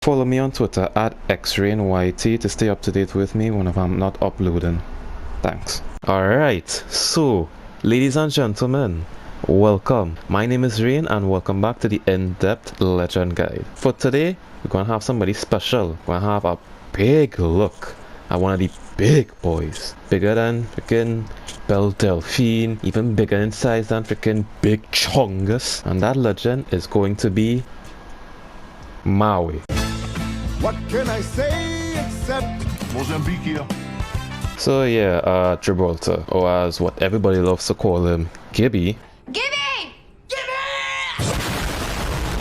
Follow me on Twitter at xraynyt to stay up to date with me whenever I'm not uploading. Thanks. Alright, so ladies and gentlemen, welcome. My name is Rain and welcome back to the In-Depth Legend Guide. For today, we're gonna have somebody special. We're gonna have a big look at one of the big boys. Bigger than freaking Belle Delphine, even bigger in size than freaking Big Chungus. And that legend is going to be Maui. What can I say except Mozambique here. So yeah, Gibraltar, or as what everybody loves to call him, Gibby.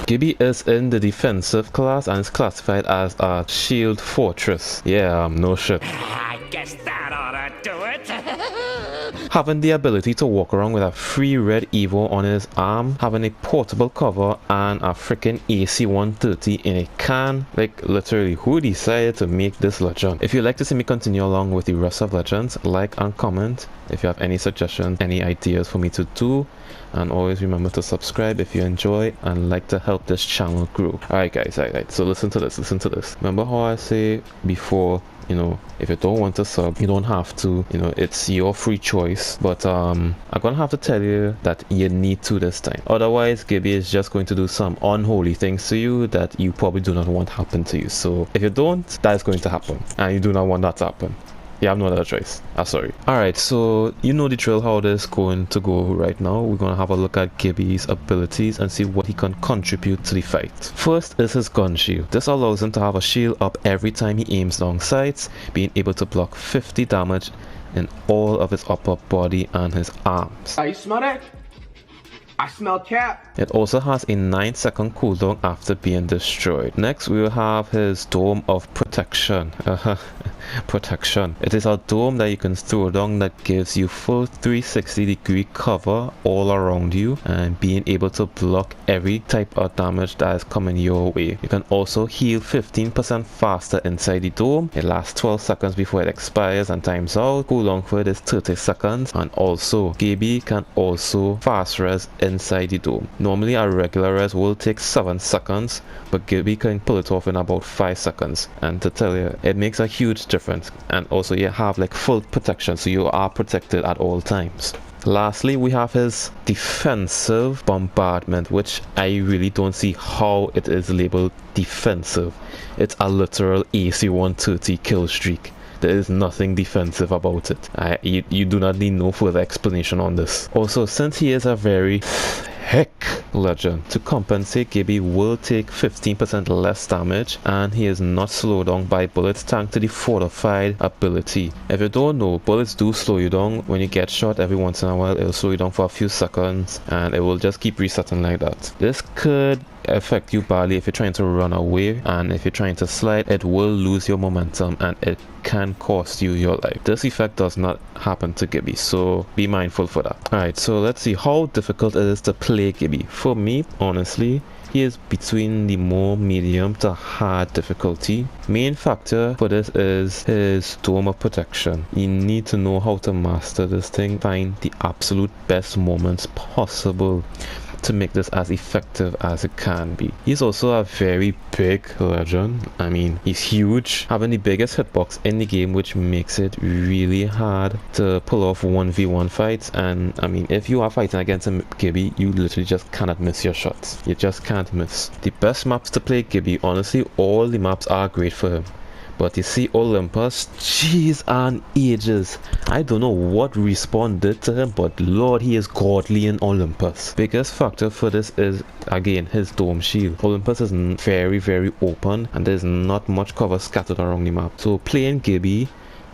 Gibby is in the defensive class and is classified as a shield fortress. Yeah, no shit. I guess that oughta do it. Having the ability to walk around with a free red Evo on his arm, having a portable cover and a freaking AC-130 in a can. Like literally, who decided to make this legend? If you'd like to see me continue along with the rest of legends, like and comment if you have any suggestions, any ideas for me to do. And always remember to subscribe if you enjoy and like to help this channel grow. Alright guys, alright, so listen to this. Remember how I say before, you know, if you don't want to sub, you don't have to, you know, it's your free choice. But I'm gonna have to tell you that you need to this time. Otherwise, Gibby is just going to do some unholy things to you that you probably do not want to happen to you. So if you don't, that is going to happen. And you do not want that to happen. You have no other choice. I'm sorry. Alright, so you know the drill how this is going to go right now. We're going to have a look at Gibby's abilities and see what he can contribute to the fight. First is his gun shield. This allows him to have a shield up every time he aims long sights, being able to block 50 damage in all of his upper body and his arms. You smell that? I smell cap. It also has a 9-second cooldown after being destroyed. Next, we will have his Dome of Protection. Protection. It is a dome that you can throw down that gives you full 360-degree cover all around you and being able to block every type of damage that is coming your way. You can also heal 15% faster inside the dome. It lasts 12 seconds before it expires and times out. Cooldown for it is 30 seconds. And also, Gibby can also fast res inside the dome. Normally a regular res will take 7 seconds, but Gibby can pull it off in about 5 seconds. And to tell you, it makes a huge difference. And also you have like full protection, so you are protected at all times. Lastly, we have his defensive bombardment, which I really don't see how it is labeled defensive. It's a literal AC-130 kill streak. There is nothing defensive about it. You do not need no further explanation on this. Also, since he is a very heck legend, to compensate, Gibby will take 15% less damage and he is not slowed down by bullets thanks to the fortified ability. If you don't know, bullets do slow you down. When you get shot every once in a while, it will slow you down for a few seconds and it will just keep resetting like that. This could affect you badly if you're trying to run away, and if you're trying to slide, it will lose your momentum and it can cost you your life. This effect does not happen to Gibby, so be mindful for that. Alright, so let's see how difficult it is to play Gibby. For me, honestly, he is between the more medium to hard difficulty. Main factor for this is his Dome of Protection. You need to know how to master this thing, find the absolute best moments possible to make this as effective as it can be. He's also a very big legend. I mean, he's huge, having the biggest hitbox in the game, which makes it really hard to pull off 1v1 fights. And I mean, if you are fighting against a Gibby, you literally just cannot miss your shots. You just can't miss. The best maps to play Gibby, honestly, all the maps are great for him. But you see Olympus, jeez and ages. I don't know what Respawn did to him, but lord, he is godly in Olympus. Biggest factor for this is, again, his dome shield. Olympus is very open and there's not much cover scattered around the map. So playing Gibby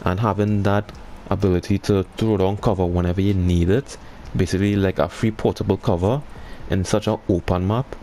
and having that ability to throw down cover whenever you need it, basically like a free portable cover in such an open map,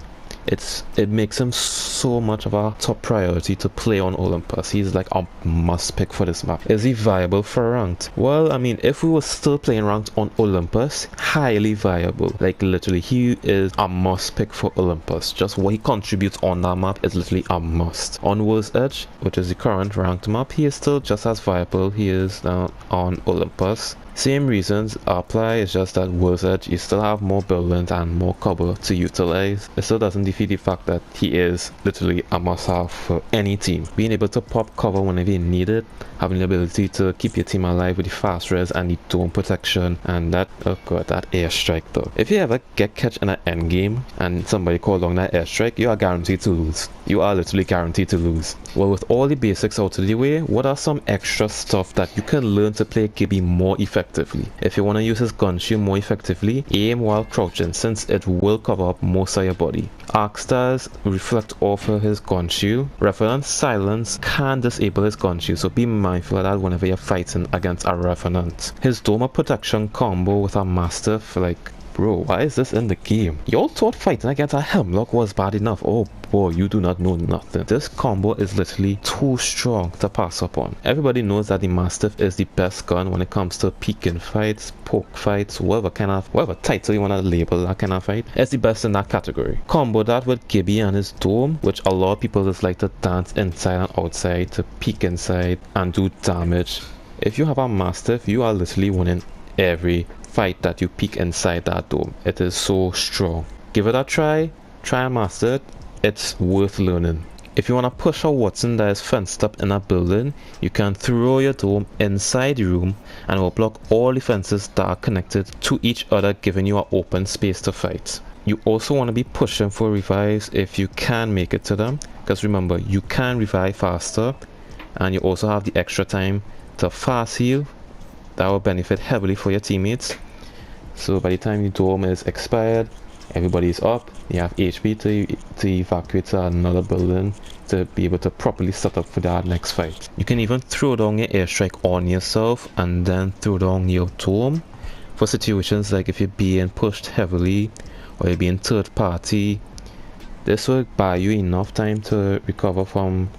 it makes him so much of a top priority to play on Olympus. He's like a must pick for this map. Is he viable for ranked? Well, I mean, if we were still playing ranked on Olympus, highly viable. Like literally, he is a must pick for Olympus. Just what he contributes on that map is literally a must. On World's Edge, which is the current ranked map, he is still just as viable. He is on Olympus. Same reasons apply, it's just that worse edge, you still have more buildings and more cover to utilize. It still doesn't defeat the fact that he is literally a must-have for any team. Being able to pop cover whenever you need it, having the ability to keep your team alive with the fast res and the dome protection, and that, oh god, that airstrike though. If you ever get catch in an end game and somebody call along that airstrike, you are guaranteed to lose. You are literally guaranteed to lose. Well, with all the basics out of the way, what are some extra stuff that you can learn to play Gibby more effectively? If you want to use his gun shield more effectively, aim while crouching since it will cover up most of your body. Arc stars reflect off of his gun shield. Revenant silence can disable his gun shield, so be mindful of that whenever you're fighting against a Revenant. His dome of protection combo with a Mastiff, like, bro, why is this in the game? Y'all thought fighting against a Hemlock was bad enough. Oh boy, you do not know nothing. This combo is literally too strong to pass up on. Everybody knows that the Mastiff is the best gun when it comes to peeking fights, poke fights, whatever title you want to label that kind of fight. It's the best in that category. Combo that with Gibby and his dome, which a lot of people just like to dance inside and outside to peek inside and do damage. If you have a Mastiff, you are literally winning every fight that you peek inside that dome. It is so strong. Give it a try and master it. It's worth learning. If you want to push a Watson that is fenced up in a building, you can throw your dome inside the room and it will block all the fences that are connected to each other, giving you an open space to fight. You also want to be pushing for revives if you can make it to them, because remember, you can revive faster and you also have the extra time to fast heal. That will benefit heavily for your teammates. So by the time your dome is expired, everybody is up, you have HP to evacuate to another building to be able to properly set up for that next fight. You can even throw down your airstrike on yourself and then throw down your dome for situations like if you're being pushed heavily or you're being third party. This will buy you enough time to recover from,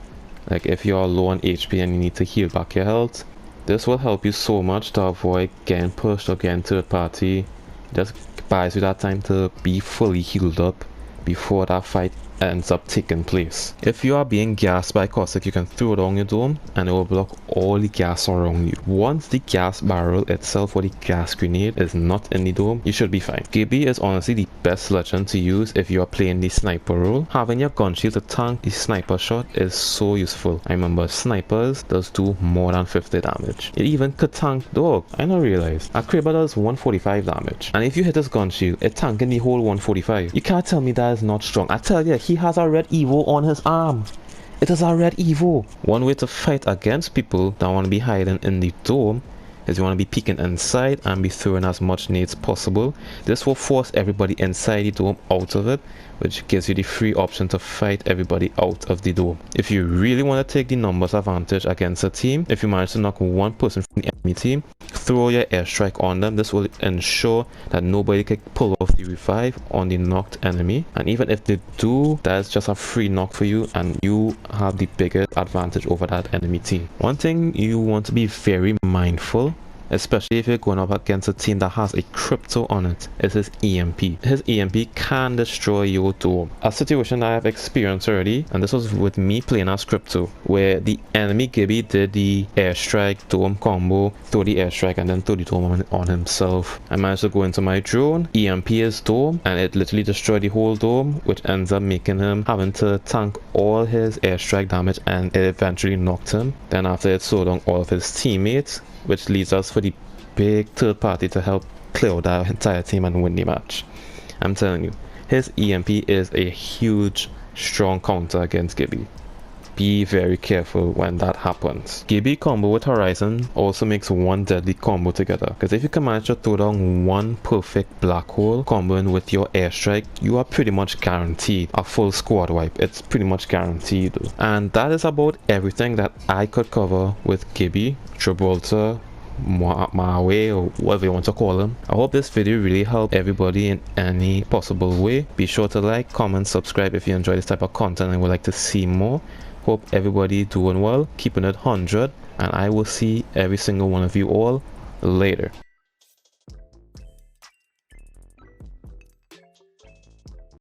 like if you're low on HP and you need to heal back your health. This will help you so much to avoid getting pushed or getting third party. Just buys you that time to be fully healed up before that fight ends up taking place. If you are being gassed by caustic, you can throw down your dome and it will block all the gas around you. Once the gas barrel itself or the gas grenade is not in the dome, you should be fine. Gibby is honestly the best legend to use if you are playing the sniper role. Having your gun shield to tank the sniper shot is so useful. I remember snipers does do more than 50 damage. It even could tank dog. I not realized. A Kraber does 145 damage. And if you hit his gun shield, it tanking the whole 145. You can't tell me that is not strong. I tell you, he has a red Evo on his arm. It is a red Evo. One way to fight against people that want to be hiding in the dome is you want to be peeking inside and be throwing as much nades possible. This will force everybody inside the dome out of it, which gives you the free option to fight everybody out of the dome. If you really want to take the numbers advantage against a team, if you manage to knock one person from the enemy team, throw your airstrike on them. This will ensure that nobody can pull off the revive on the knocked enemy, and even if they do, that's just a free knock for you and you have the bigger advantage over that enemy team. One thing you want to be very mindful, especially if you're going up against a team that has a crypto on it, is his EMP. His EMP can destroy your dome. A situation that I have experienced already, and this was with me playing as crypto, where the enemy Gibby did the airstrike dome combo, throw the airstrike and then throw the dome on himself. I managed to go into my drone, EMP his dome, and it literally destroyed the whole dome, which ends up making him having to tank all his airstrike damage, and it eventually knocked him. Then after it slowed down all of his teammates, which leads us for the big third party to help clear out our entire team and win the match. I'm telling you, his EMP is a huge, strong counter against Gibby. Be very careful when that happens. Gibby combo with Horizon also makes one deadly combo together, because if you can manage to throw down one perfect black hole comboing with your airstrike, you are pretty much guaranteed a full squad wipe. It's pretty much guaranteed. And that is about everything that I could cover with Gibby, Gibraltar, Maui, or whatever you want to call them. I hope this video really helped everybody in any possible way. Be sure to like, comment, subscribe if you enjoy this type of content and would like to see more. Hope everybody doing well, keeping it 100, and I will see every single one of you all later.